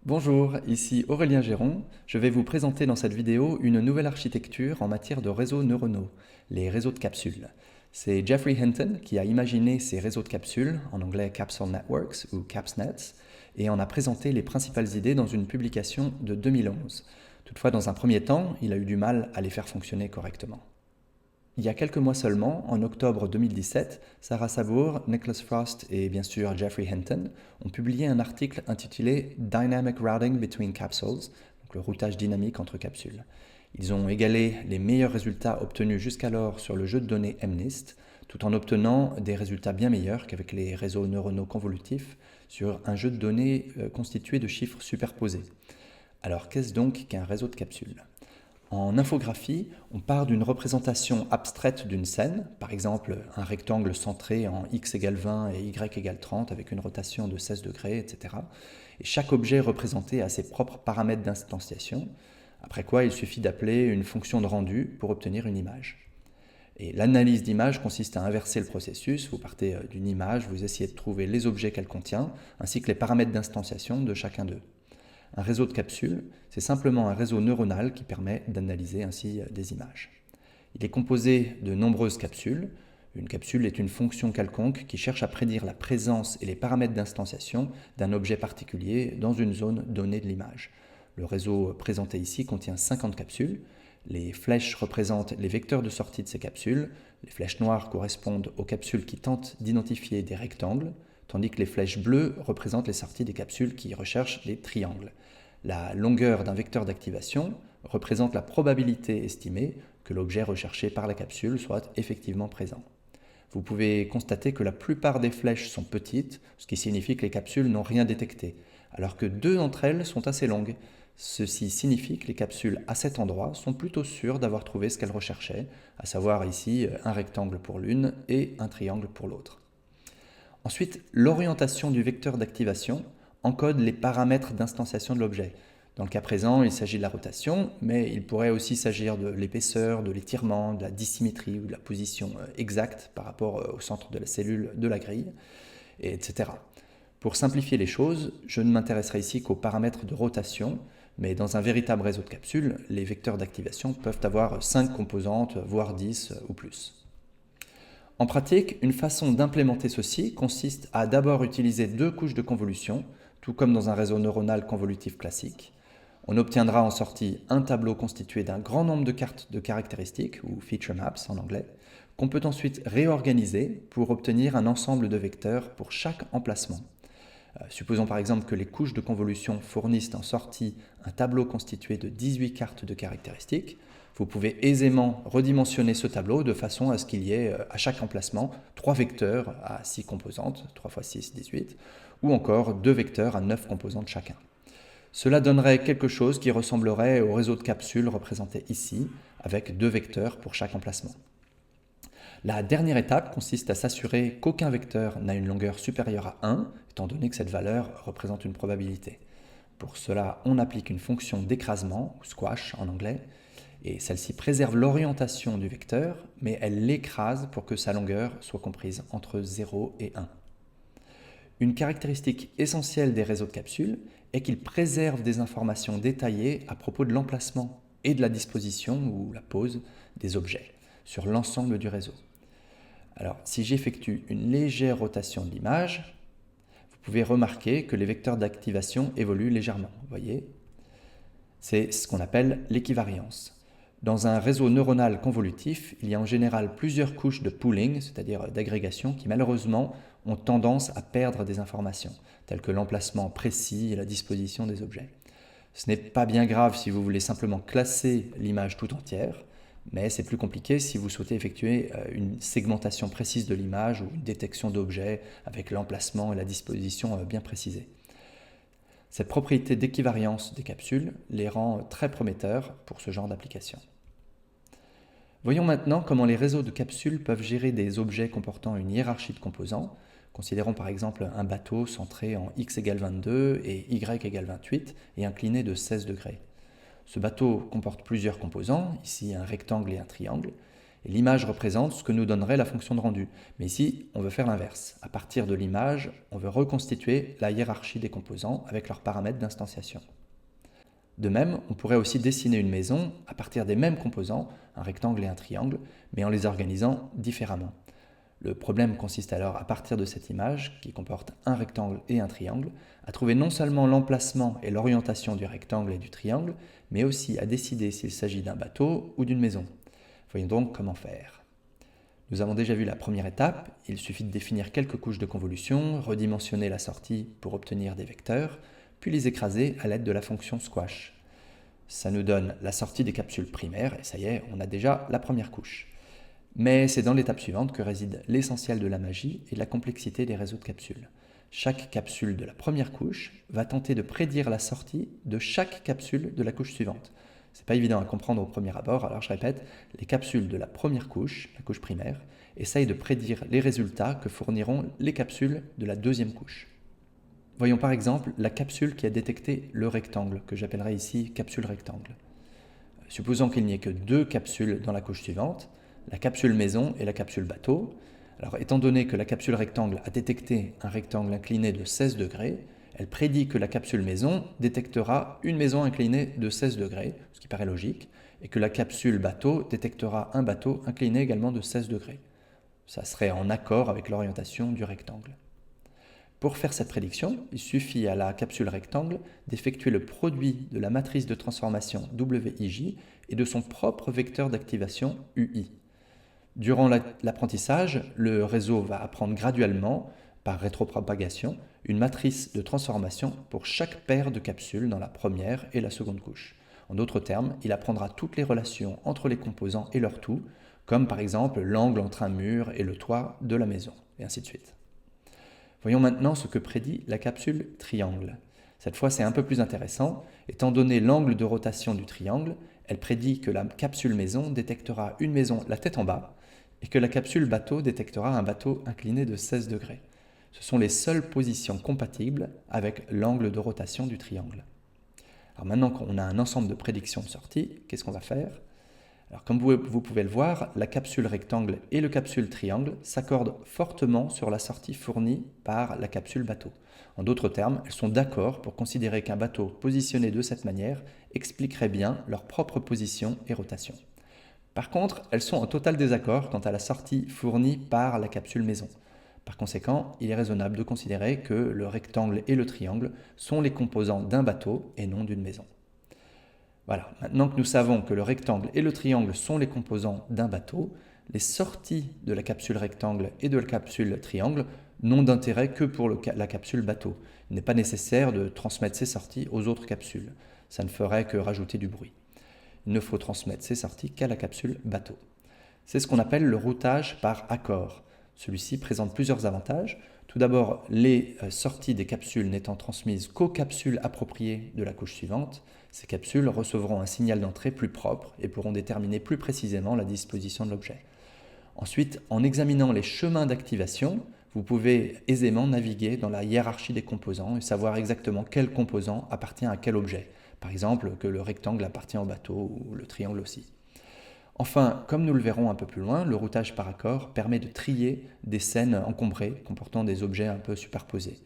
Bonjour, ici Aurélien Géron. Je vais vous présenter dans cette vidéo une nouvelle architecture en matière de réseaux neuronaux, les réseaux de capsules. C'est Geoffrey Hinton qui a imaginé ces réseaux de capsules, en anglais Capsule Networks ou CapsNets, et en a présenté les principales idées dans une publication de 2011. Toutefois, dans un premier temps, il a eu du mal à les faire fonctionner correctement. Il y a quelques mois seulement, en octobre 2017, Sarah Sabur, Nicholas Frost et bien sûr Geoffrey Hinton ont publié un article intitulé Dynamic Routing Between Capsules, donc le routage dynamique entre capsules. Ils ont égalé les meilleurs résultats obtenus jusqu'alors sur le jeu de données MNIST, tout en obtenant des résultats bien meilleurs qu'avec les réseaux neuronaux convolutifs sur un jeu de données constitué de chiffres superposés. Alors qu'est-ce donc qu'un réseau de capsules ? En infographie, on part d'une représentation abstraite d'une scène, par exemple un rectangle centré en x égale 20 et y égale 30 avec une rotation de 16 degrés, etc. Et chaque objet représenté a ses propres paramètres d'instanciation, après quoi il suffit d'appeler une fonction de rendu pour obtenir une image. Et l'analyse d'image consiste à inverser le processus, vous partez d'une image, vous essayez de trouver les objets qu'elle contient, ainsi que les paramètres d'instanciation de chacun d'eux. Un réseau de capsules, c'est simplement un réseau neuronal qui permet d'analyser ainsi des images. Il est composé de nombreuses capsules. Une capsule est une fonction quelconque qui cherche à prédire la présence et les paramètres d'instanciation d'un objet particulier dans une zone donnée de l'image. Le réseau présenté ici contient 50 capsules. Les flèches représentent les vecteurs de sortie de ces capsules. Les flèches noires correspondent aux capsules qui tentent d'identifier des rectangles, tandis que les flèches bleues représentent les sorties des capsules qui recherchent les triangles. La longueur d'un vecteur d'activation représente la probabilité estimée que l'objet recherché par la capsule soit effectivement présent. Vous pouvez constater que la plupart des flèches sont petites, ce qui signifie que les capsules n'ont rien détecté, alors que 2 d'entre elles sont assez longues. Ceci signifie que les capsules à cet endroit sont plutôt sûres d'avoir trouvé ce qu'elles recherchaient, à savoir ici un rectangle pour l'une et un triangle pour l'autre. Ensuite, l'orientation du vecteur d'activation encode les paramètres d'instanciation de l'objet. Dans le cas présent, il s'agit de la rotation, mais il pourrait aussi s'agir de l'épaisseur, de l'étirement, de la dissymétrie ou de la position exacte par rapport au centre de la cellule de la grille, etc. Pour simplifier les choses, je ne m'intéresserai ici qu'aux paramètres de rotation, mais dans un véritable réseau de capsules, les vecteurs d'activation peuvent avoir 5 composantes, voire 10 ou plus. En pratique, une façon d'implémenter ceci consiste à d'abord utiliser 2 couches de convolution, tout comme dans un réseau neuronal convolutif classique. On obtiendra en sortie un tableau constitué d'un grand nombre de cartes de caractéristiques, ou feature maps en anglais, qu'on peut ensuite réorganiser pour obtenir un ensemble de vecteurs pour chaque emplacement. Supposons par exemple que les couches de convolution fournissent en sortie un tableau constitué de 18 cartes de caractéristiques. Vous pouvez aisément redimensionner ce tableau de façon à ce qu'il y ait à chaque emplacement 3 vecteurs à 6 composantes, 3 x 6, 18, ou encore 2 vecteurs à 9 composantes chacun. Cela donnerait quelque chose qui ressemblerait au réseau de capsules représenté ici, avec 2 vecteurs pour chaque emplacement. La dernière étape consiste à s'assurer qu'aucun vecteur n'a une longueur supérieure à 1, étant donné que cette valeur représente une probabilité. Pour cela, on applique une fonction d'écrasement, ou squash en anglais, et celle-ci préserve l'orientation du vecteur, mais elle l'écrase pour que sa longueur soit comprise entre 0 et 1. Une caractéristique essentielle des réseaux de capsules est qu'ils préservent des informations détaillées à propos de l'emplacement et de la disposition ou la pose des objets sur l'ensemble du réseau. Alors, si j'effectue une légère rotation de l'image, vous pouvez remarquer que les vecteurs d'activation évoluent légèrement. Vous voyez ? C'est ce qu'on appelle l'équivariance. Dans un réseau neuronal convolutif, il y a en général plusieurs couches de pooling, c'est-à-dire d'agrégation, qui malheureusement ont tendance à perdre des informations, telles que l'emplacement précis et la disposition des objets. Ce n'est pas bien grave si vous voulez simplement classer l'image tout entière, mais c'est plus compliqué si vous souhaitez effectuer une segmentation précise de l'image ou une détection d'objets avec l'emplacement et la disposition bien précisés. Cette propriété d'équivariance des capsules les rend très prometteurs pour ce genre d'application. Voyons maintenant comment les réseaux de capsules peuvent gérer des objets comportant une hiérarchie de composants. Considérons par exemple un bateau centré en x égale 22 et y égale 28 et incliné de 16 degrés. Ce bateau comporte plusieurs composants, ici un rectangle et un triangle, Et l'image représente ce que nous donnerait la fonction de rendu. Mais ici, on veut faire l'inverse. À partir de l'image, on veut reconstituer la hiérarchie des composants avec leurs paramètres d'instanciation. De même, on pourrait aussi dessiner une maison à partir des mêmes composants, un rectangle et un triangle, mais en les organisant différemment. Le problème consiste alors, à partir de cette image, qui comporte un rectangle et un triangle, à trouver non seulement l'emplacement et l'orientation du rectangle et du triangle, mais aussi à décider s'il s'agit d'un bateau ou d'une maison. Voyons donc comment faire. Nous avons déjà vu la première étape, il suffit de définir quelques couches de convolution, redimensionner la sortie pour obtenir des vecteurs, puis les écraser à l'aide de la fonction squash. Ça nous donne la sortie des capsules primaires, et ça y est, on a déjà la première couche. Mais c'est dans l'étape suivante que réside l'essentiel de la magie et de la complexité des réseaux de capsules. Chaque capsule de la première couche va tenter de prédire la sortie de chaque capsule de la couche suivante. C'est pas évident à comprendre au premier abord, alors je répète, les capsules de la première couche, la couche primaire, essayent de prédire les résultats que fourniront les capsules de la deuxième couche. Voyons par exemple la capsule qui a détecté le rectangle, que j'appellerai ici capsule rectangle. Supposons qu'il n'y ait que deux capsules dans la couche suivante, la capsule maison et la capsule bateau. Alors, étant donné que la capsule rectangle a détecté un rectangle incliné de 16 degrés, elle prédit que la capsule maison détectera une maison inclinée de 16 degrés, ce qui paraît logique, et que la capsule bateau détectera un bateau incliné également de 16 degrés. Ça serait en accord avec l'orientation du rectangle. Pour faire cette prédiction, il suffit à la capsule rectangle d'effectuer le produit de la matrice de transformation WIJ et de son propre vecteur d'activation UI. Durant l'apprentissage, le réseau va apprendre graduellement, par rétropropagation, une matrice de transformation pour chaque paire de capsules dans la première et la seconde couche. En d'autres termes, il apprendra toutes les relations entre les composants et leur tout, comme par exemple l'angle entre un mur et le toit de la maison, et ainsi de suite. Voyons maintenant ce que prédit la capsule triangle. Cette fois, c'est un peu plus intéressant. Étant donné l'angle de rotation du triangle, elle prédit que la capsule maison détectera une maison la tête en bas et que la capsule bateau détectera un bateau incliné de 16 degrés. Ce sont les seules positions compatibles avec l'angle de rotation du triangle. Alors maintenant qu'on a un ensemble de prédictions de sortie, qu'est-ce qu'on va faire? Alors, comme vous pouvez le voir, la capsule rectangle et le capsule triangle s'accordent fortement sur la sortie fournie par la capsule bateau. En d'autres termes, elles sont d'accord pour considérer qu'un bateau positionné de cette manière expliquerait bien leur propre position et rotation. Par contre, elles sont en total désaccord quant à la sortie fournie par la capsule maison. Par conséquent, il est raisonnable de considérer que le rectangle et le triangle sont les composants d'un bateau et non d'une maison. Voilà, maintenant que nous savons que le rectangle et le triangle sont les composants d'un bateau, les sorties de la capsule rectangle et de la capsule triangle n'ont d'intérêt que pour la capsule bateau. Il n'est pas nécessaire de transmettre ces sorties aux autres capsules. Ça ne ferait que rajouter du bruit. Il ne faut transmettre ces sorties qu'à la capsule bateau. C'est ce qu'on appelle le routage par accord. Celui-ci présente plusieurs avantages. Tout d'abord, les sorties des capsules n'étant transmises qu'aux capsules appropriées de la couche suivante, ces capsules recevront un signal d'entrée plus propre et pourront déterminer plus précisément la disposition de l'objet. Ensuite, en examinant les chemins d'activation, vous pouvez aisément naviguer dans la hiérarchie des composants et savoir exactement quel composant appartient à quel objet. Par exemple, que le rectangle appartient au bateau ou le triangle aussi. Enfin, comme nous le verrons un peu plus loin, le routage par accord permet de trier des scènes encombrées comportant des objets un peu superposés.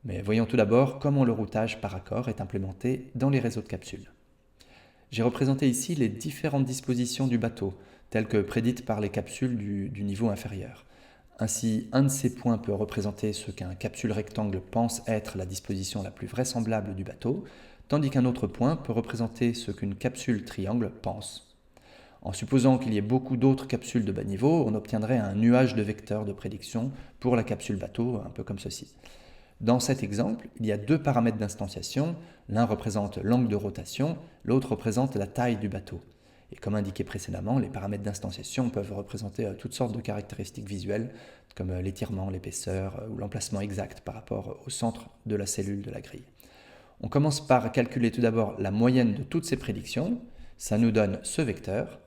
Mais voyons tout d'abord comment le routage par accord est implémenté dans les réseaux de capsules. J'ai représenté ici les différentes dispositions du bateau, telles que prédites par les capsules du niveau inférieur. Ainsi, un de ces points peut représenter ce qu'un capsule rectangle pense être la disposition la plus vraisemblable du bateau, tandis qu'un autre point peut représenter ce qu'une capsule triangle pense. En supposant qu'il y ait beaucoup d'autres capsules de bas niveau, on obtiendrait un nuage de vecteurs de prédiction pour la capsule bateau, un peu comme ceci. Dans cet exemple, il y a deux paramètres d'instanciation, l'un représente l'angle de rotation, l'autre représente la taille du bateau. Et comme indiqué précédemment, les paramètres d'instanciation peuvent représenter toutes sortes de caractéristiques visuelles, comme l'étirement, l'épaisseur ou l'emplacement exact par rapport au centre de la cellule de la grille. On commence par calculer tout d'abord la moyenne de toutes ces prédictions, ça nous donne ce vecteur,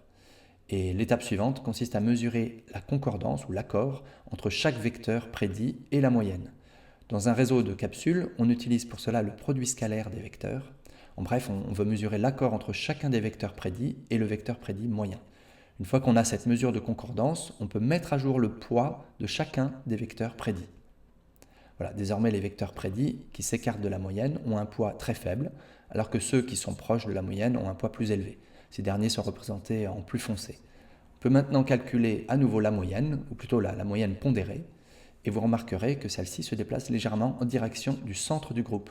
et l'étape suivante consiste à mesurer la concordance ou l'accord entre chaque vecteur prédit et la moyenne. Dans un réseau de capsules, on utilise pour cela le produit scalaire des vecteurs. En bref, on veut mesurer l'accord entre chacun des vecteurs prédits et le vecteur prédit moyen. Une fois qu'on a cette mesure de concordance, on peut mettre à jour le poids de chacun des vecteurs prédits. Voilà, désormais les vecteurs prédits qui s'écartent de la moyenne ont un poids très faible, alors que ceux qui sont proches de la moyenne ont un poids plus élevé. Ces derniers sont représentés en plus foncé. On peut maintenant calculer à nouveau la moyenne, ou plutôt la moyenne pondérée, et vous remarquerez que celle-ci se déplace légèrement en direction du centre du groupe.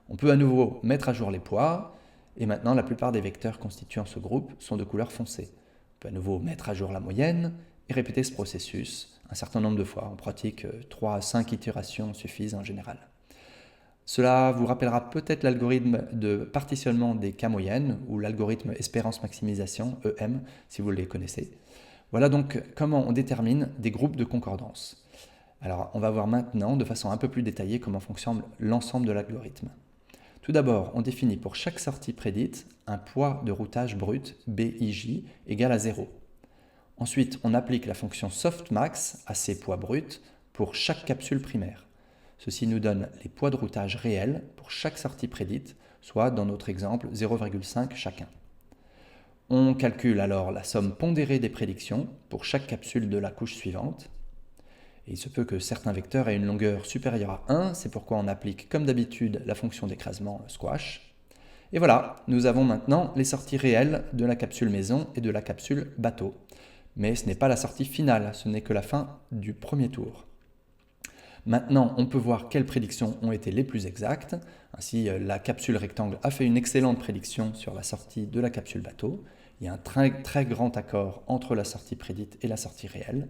On peut à nouveau mettre à jour les poids, et maintenant la plupart des vecteurs constituant ce groupe sont de couleur foncée. On peut à nouveau mettre à jour la moyenne et répéter ce processus un certain nombre de fois. En pratique, 3 à 5 itérations suffisent en général. Cela vous rappellera peut-être l'algorithme de partitionnement des cas moyennes ou l'algorithme espérance maximisation, EM, si vous les connaissez. Voilà donc comment on détermine des groupes de concordance. Alors, on va voir maintenant de façon un peu plus détaillée comment fonctionne l'ensemble de l'algorithme. Tout d'abord, on définit pour chaque sortie prédite un poids de routage brut, BIJ, égal à 0. Ensuite, on applique la fonction softmax à ces poids bruts pour chaque capsule primaire. Ceci nous donne les poids de routage réels pour chaque sortie prédite, soit dans notre exemple 0,5 chacun. On calcule alors la somme pondérée des prédictions pour chaque capsule de la couche suivante. Et il se peut que certains vecteurs aient une longueur supérieure à 1, c'est pourquoi on applique comme d'habitude la fonction d'écrasement squash. Et voilà, nous avons maintenant les sorties réelles de la capsule maison et de la capsule bateau. Mais ce n'est pas la sortie finale, ce n'est que la fin du premier tour. Maintenant, on peut voir quelles prédictions ont été les plus exactes. Ainsi, la capsule rectangle a fait une excellente prédiction sur la sortie de la capsule bateau. Il y a un très grand accord entre la sortie prédite et la sortie réelle.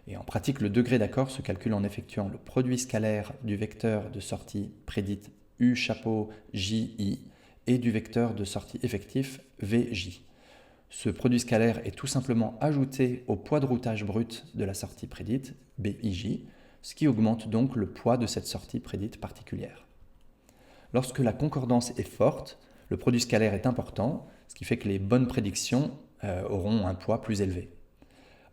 Et en pratique, le degré d'accord se calcule en effectuant le produit scalaire du vecteur de sortie prédite U chapeau JI et du vecteur de sortie effectif VJ. Ce produit scalaire est tout simplement ajouté au poids de routage brut de la sortie prédite, BIJ, ce qui augmente donc le poids de cette sortie prédite particulière. Lorsque la concordance est forte, le produit scalaire est important, ce qui fait que les bonnes prédictions auront un poids plus élevé.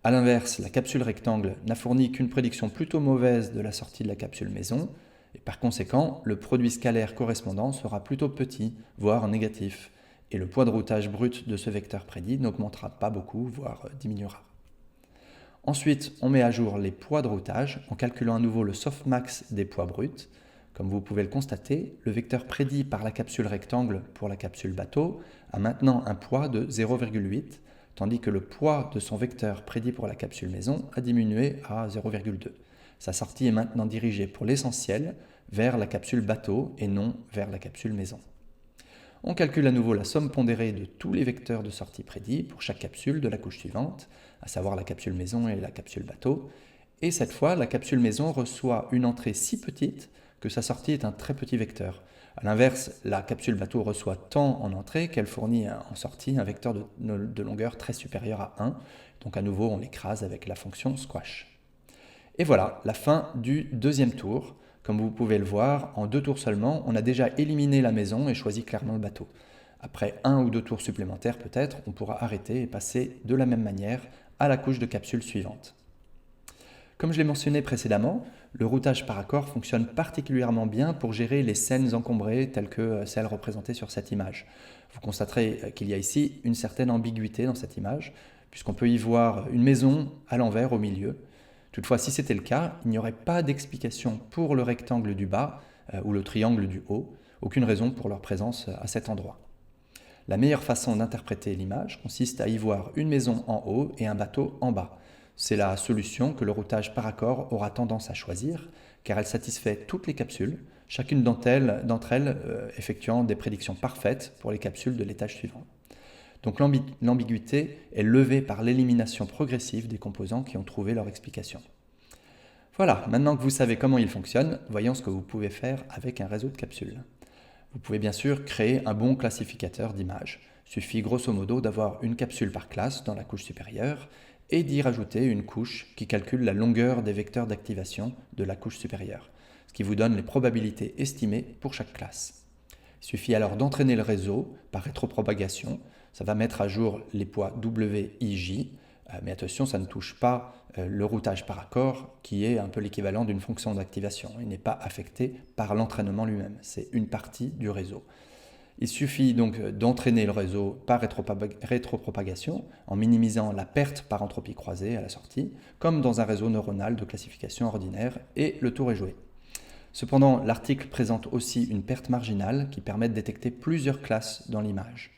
A l'inverse, la capsule rectangle n'a fourni qu'une prédiction plutôt mauvaise de la sortie de la capsule maison, et par conséquent, le produit scalaire correspondant sera plutôt petit, voire négatif, et le poids de routage brut de ce vecteur prédit n'augmentera pas beaucoup, voire diminuera. Ensuite, on met à jour les poids de routage en calculant à nouveau le softmax des poids bruts. Comme vous pouvez le constater, le vecteur prédit par la capsule rectangle pour la capsule bateau a maintenant un poids de 0,8, tandis que le poids de son vecteur prédit pour la capsule maison a diminué à 0,2. Sa sortie est maintenant dirigée pour l'essentiel vers la capsule bateau et non vers la capsule maison. On calcule à nouveau la somme pondérée de tous les vecteurs de sortie prédits pour chaque capsule de la couche suivante, à savoir la capsule maison et la capsule bateau, et cette fois, la capsule maison reçoit une entrée si petite que sa sortie est un très petit vecteur. A l'inverse, la capsule bateau reçoit tant en entrée qu'elle fournit en sortie un vecteur de longueur très supérieur à 1, donc à nouveau on l'écrase avec la fonction squash. Et voilà, la fin du deuxième tour. Comme vous pouvez le voir, en 2 tours seulement, on a déjà éliminé la maison et choisi clairement le bateau. Après 1 ou 2 tours supplémentaires peut-être, on pourra arrêter et passer de la même manière à la couche de capsule suivante. Comme je l'ai mentionné précédemment, le routage par accord fonctionne particulièrement bien pour gérer les scènes encombrées telles que celles représentées sur cette image. Vous constaterez qu'il y a ici une certaine ambiguïté dans cette image, puisqu'on peut y voir une maison à l'envers au milieu. Toutefois, si c'était le cas, il n'y aurait pas d'explication pour le rectangle du bas ou le triangle du haut, aucune raison pour leur présence à cet endroit. La meilleure façon d'interpréter l'image consiste à y voir une maison en haut et un bateau en bas. C'est la solution que le routage par accord aura tendance à choisir, car elle satisfait toutes les capsules, chacune d'entre elles effectuant des prédictions parfaites pour les capsules de l'étage suivant. Donc l'ambiguïté est levée par l'élimination progressive des composants qui ont trouvé leur explication. Voilà, maintenant que vous savez comment il fonctionne, voyons ce que vous pouvez faire avec un réseau de capsules. Vous pouvez bien sûr créer un bon classificateur d'images. Il suffit grosso modo d'avoir une capsule par classe dans la couche supérieure et d'y rajouter une couche qui calcule la longueur des vecteurs d'activation de la couche supérieure, ce qui vous donne les probabilités estimées pour chaque classe. Il suffit alors d'entraîner le réseau par rétropropagation. Ça va mettre à jour les poids WIJ, mais attention, ça ne touche pas le routage par accord, qui est un peu l'équivalent d'une fonction d'activation. Il n'est pas affecté par l'entraînement lui-même, c'est une partie du réseau. Il suffit donc d'entraîner le réseau par rétropropagation en minimisant la perte par entropie croisée à la sortie, comme dans un réseau neuronal de classification ordinaire, et le tour est joué. Cependant, l'article présente aussi une perte marginale qui permet de détecter plusieurs classes dans l'image.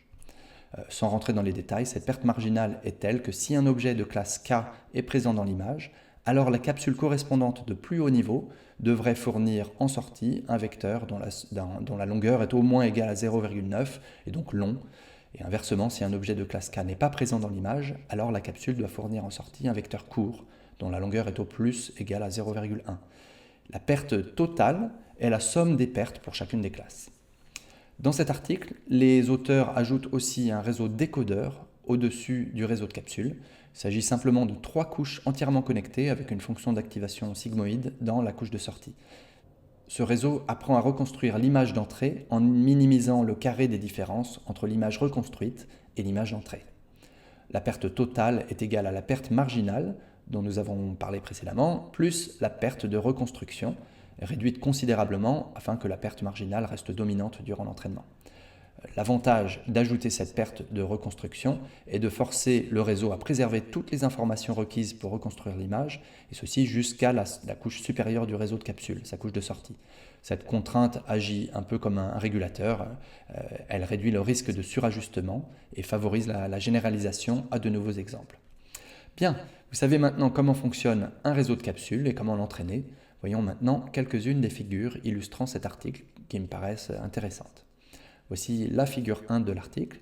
Sans rentrer dans les détails, cette perte marginale est telle que si un objet de classe K est présent dans l'image, alors la capsule correspondante de plus haut niveau devrait fournir en sortie un vecteur dont la longueur est au moins égale à 0,9 et donc long. Et inversement, si un objet de classe K n'est pas présent dans l'image, alors la capsule doit fournir en sortie un vecteur court dont la longueur est au plus égale à 0,1. La perte totale est la somme des pertes pour chacune des classes. Dans cet article, les auteurs ajoutent aussi un réseau décodeur au-dessus du réseau de capsules. Il s'agit simplement de 3 couches entièrement connectées avec une fonction d'activation sigmoïde dans la couche de sortie. Ce réseau apprend à reconstruire l'image d'entrée en minimisant le carré des différences entre l'image reconstruite et l'image d'entrée. La perte totale est égale à la perte marginale, dont nous avons parlé précédemment, plus la perte de reconstruction, réduite considérablement afin que la perte marginale reste dominante durant l'entraînement. L'avantage d'ajouter cette perte de reconstruction est de forcer le réseau à préserver toutes les informations requises pour reconstruire l'image, et ceci jusqu'à la couche supérieure du réseau de capsules, sa couche de sortie. Cette contrainte agit un peu comme un régulateur, elle réduit le risque de surajustement et favorise la généralisation à de nouveaux exemples. Bien, vous savez maintenant comment fonctionne un réseau de capsules et comment l'entraîner. Voyons maintenant quelques-unes des figures illustrant cet article qui me paraissent intéressantes. Voici la figure 1 de l'article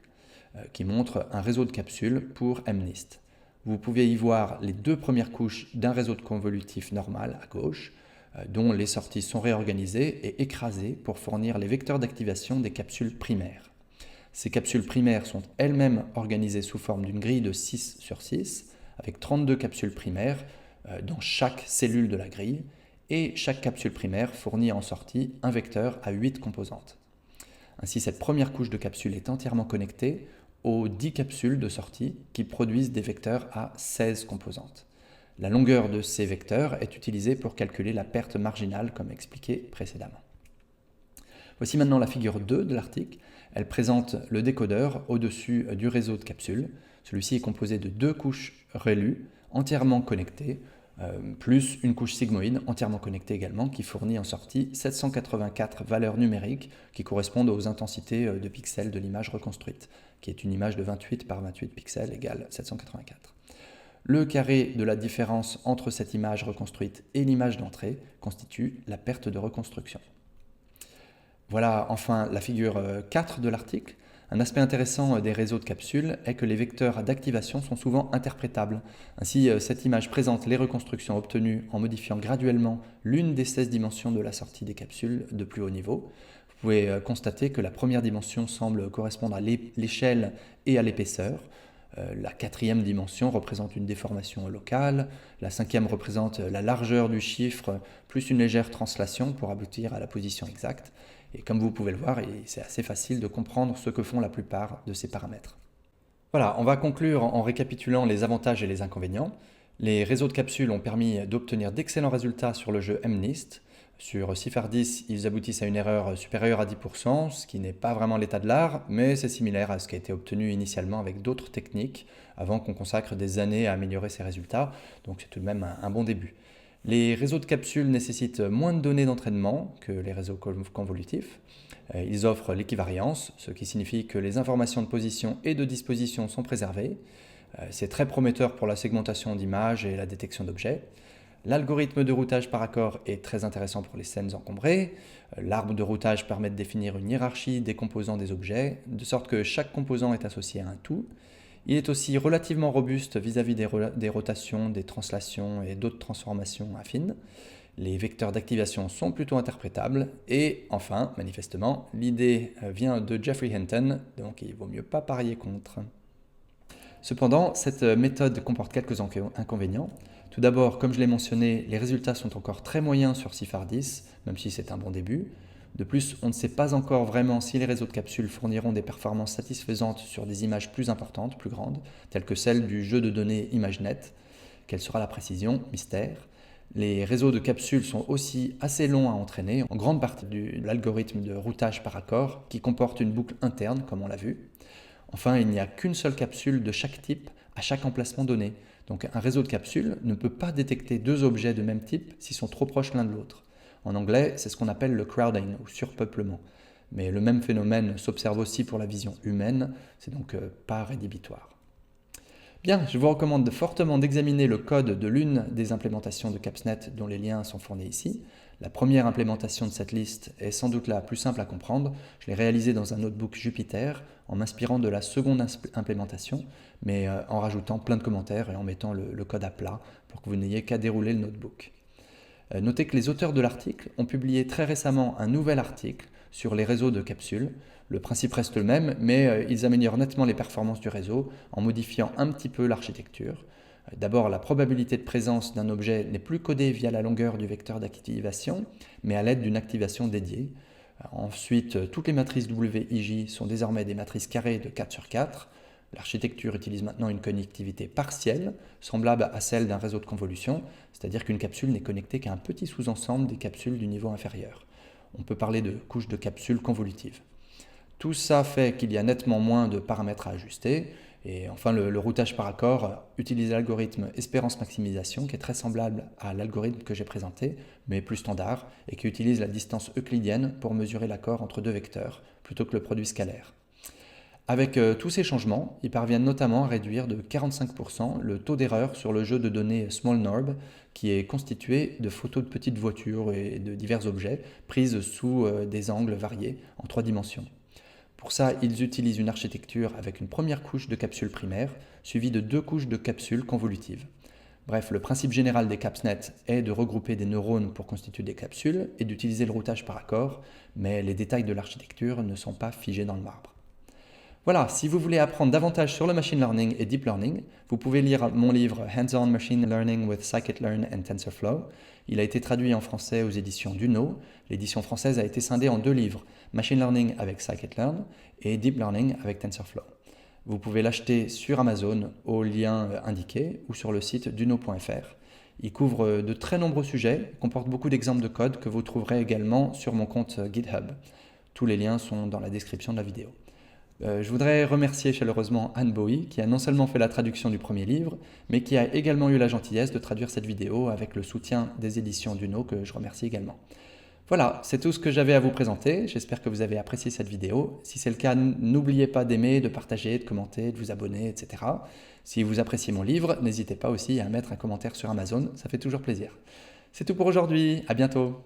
qui montre un réseau de capsules pour MNIST. Vous pouvez y voir les 2 premières couches d'un réseau de convolutif normal à gauche, dont les sorties sont réorganisées et écrasées pour fournir les vecteurs d'activation des capsules primaires. Ces capsules primaires sont elles-mêmes organisées sous forme d'une grille de 6 sur 6, avec 32 capsules primaires dans chaque cellule de la grille, et chaque capsule primaire fournit en sortie un vecteur à 8 composantes. Ainsi, cette première couche de capsules est entièrement connectée aux 10 capsules de sortie qui produisent des vecteurs à 16 composantes. La longueur de ces vecteurs est utilisée pour calculer la perte marginale comme expliqué précédemment. Voici maintenant la figure 2 de l'article. Elle présente le décodeur au-dessus du réseau de capsules. Celui-ci est composé de 2 couches ReLU entièrement connectées, plus une couche sigmoïde entièrement connectée également qui fournit en sortie 784 valeurs numériques qui correspondent aux intensités de pixels de l'image reconstruite, qui est une image de 28 par 28 pixels égale 784. Le carré de la différence entre cette image reconstruite et l'image d'entrée constitue la perte de reconstruction. Voilà enfin la figure 4 de l'article. Un aspect intéressant des réseaux de capsules est que les vecteurs d'activation sont souvent interprétables. Ainsi, cette image présente les reconstructions obtenues en modifiant graduellement l'une des 16 dimensions de la sortie des capsules de plus haut niveau. Vous pouvez constater que la première dimension semble correspondre à l'échelle et à l'épaisseur. La 4e dimension représente une déformation locale, la 5e représente la largeur du chiffre plus une légère translation pour aboutir à la position exacte. Et comme vous pouvez le voir, c'est assez facile de comprendre ce que font la plupart de ces paramètres. Voilà, on va conclure en récapitulant les avantages et les inconvénients. Les réseaux de capsules ont permis d'obtenir d'excellents résultats sur le jeu MNIST. Sur CIFAR 10, ils aboutissent à une erreur supérieure à 10%, ce qui n'est pas vraiment l'état de l'art, mais c'est similaire à ce qui a été obtenu initialement avec d'autres techniques, avant qu'on consacre des années à améliorer ces résultats, donc c'est tout de même un bon début. Les réseaux de capsules nécessitent moins de données d'entraînement que les réseaux convolutifs. Ils offrent l'équivariance, ce qui signifie que les informations de position et de disposition sont préservées. C'est très prometteur pour la segmentation d'images et la détection d'objets. L'algorithme de routage par accord est très intéressant pour les scènes encombrées. L'arbre de routage permet de définir une hiérarchie des composants des objets, de sorte que chaque composant est associé à un tout. Il est aussi relativement robuste vis-à-vis des rotations, des translations et d'autres transformations affines. Les vecteurs d'activation sont plutôt interprétables. Et enfin, manifestement, l'idée vient de Geoffrey Hinton, donc il ne vaut mieux pas parier contre. Cependant, cette méthode comporte quelques inconvénients. Tout d'abord, comme je l'ai mentionné, les résultats sont encore très moyens sur CIFAR 10, même si c'est un bon début. De plus, on ne sait pas encore vraiment si les réseaux de capsules fourniront des performances satisfaisantes sur des images plus importantes, plus grandes, telles que celles du jeu de données ImageNet. Quelle sera la précision? Mystère. Les réseaux de capsules sont aussi assez longs à entraîner, en grande partie de l'algorithme de routage par accord qui comporte une boucle interne, comme on l'a vu. Enfin, il n'y a qu'une seule capsule de chaque type à chaque emplacement donné. Donc un réseau de capsules ne peut pas détecter deux objets de même type s'ils sont trop proches l'un de l'autre. En anglais, c'est ce qu'on appelle le crowding ou surpeuplement. Mais le même phénomène s'observe aussi pour la vision humaine, c'est donc pas rédhibitoire. Bien, je vous recommande fortement d'examiner le code de l'une des implémentations de CapsNet dont les liens sont fournis ici. La première implémentation de cette liste est sans doute la plus simple à comprendre. Je l'ai réalisée dans un notebook Jupyter en m'inspirant de la seconde implémentation, mais en rajoutant plein de commentaires et en mettant le code à plat pour que vous n'ayez qu'à dérouler le notebook. Notez que les auteurs de l'article ont publié très récemment un nouvel article sur les réseaux de capsules. Le principe reste le même, mais ils améliorent nettement les performances du réseau en modifiant un petit peu l'architecture. D'abord, la probabilité de présence d'un objet n'est plus codée via la longueur du vecteur d'activation, mais à l'aide d'une activation dédiée. Ensuite, toutes les matrices WIJ sont désormais des matrices carrées de 4 sur 4. L'architecture utilise maintenant une connectivité partielle, semblable à celle d'un réseau de convolution, c'est-à-dire qu'une capsule n'est connectée qu'à un petit sous-ensemble des capsules du niveau inférieur. On peut parler de couche de capsules convolutives. Tout ça fait qu'il y a nettement moins de paramètres à ajuster. Et enfin, le routage par accord utilise l'algorithme espérance maximisation qui est très semblable à l'algorithme que j'ai présenté, mais plus standard, et qui utilise la distance euclidienne pour mesurer l'accord entre deux vecteurs, plutôt que le produit scalaire. Avec tous ces changements, ils parviennent notamment à réduire de 45% le taux d'erreur sur le jeu de données SmallNorb, qui est constitué de photos de petites voitures et de divers objets prises sous des angles variés en 3 dimensions. Pour ça, ils utilisent une architecture avec une première couche de capsules primaires, suivie de 2 couches de capsules convolutives. Bref, le principe général des CapsNet est de regrouper des neurones pour constituer des capsules et d'utiliser le routage par accord, mais les détails de l'architecture ne sont pas figés dans le marbre. Voilà, si vous voulez apprendre davantage sur le machine learning et deep learning, vous pouvez lire mon livre Hands-on Machine Learning with Scikit-learn and TensorFlow. Il a été traduit en français aux éditions Duno. L'édition française a été scindée en 2 livres, Machine Learning avec Scikit-learn et Deep Learning avec TensorFlow. Vous pouvez l'acheter sur Amazon au lien indiqué ou sur le site duno.fr. Il couvre de très nombreux sujets, comporte beaucoup d'exemples de code que vous trouverez également sur mon compte GitHub. Tous les liens sont dans la description de la vidéo. Je voudrais remercier chaleureusement Anne Bowie qui a non seulement fait la traduction du premier livre, mais qui a également eu la gentillesse de traduire cette vidéo avec le soutien des éditions Duno que je remercie également. Voilà, c'est tout ce que j'avais à vous présenter. J'espère que vous avez apprécié cette vidéo. Si c'est le cas, n'oubliez pas d'aimer, de partager, de commenter, de vous abonner, etc. Si vous appréciez mon livre, n'hésitez pas aussi à mettre un commentaire sur Amazon, ça fait toujours plaisir. C'est tout pour aujourd'hui, à bientôt.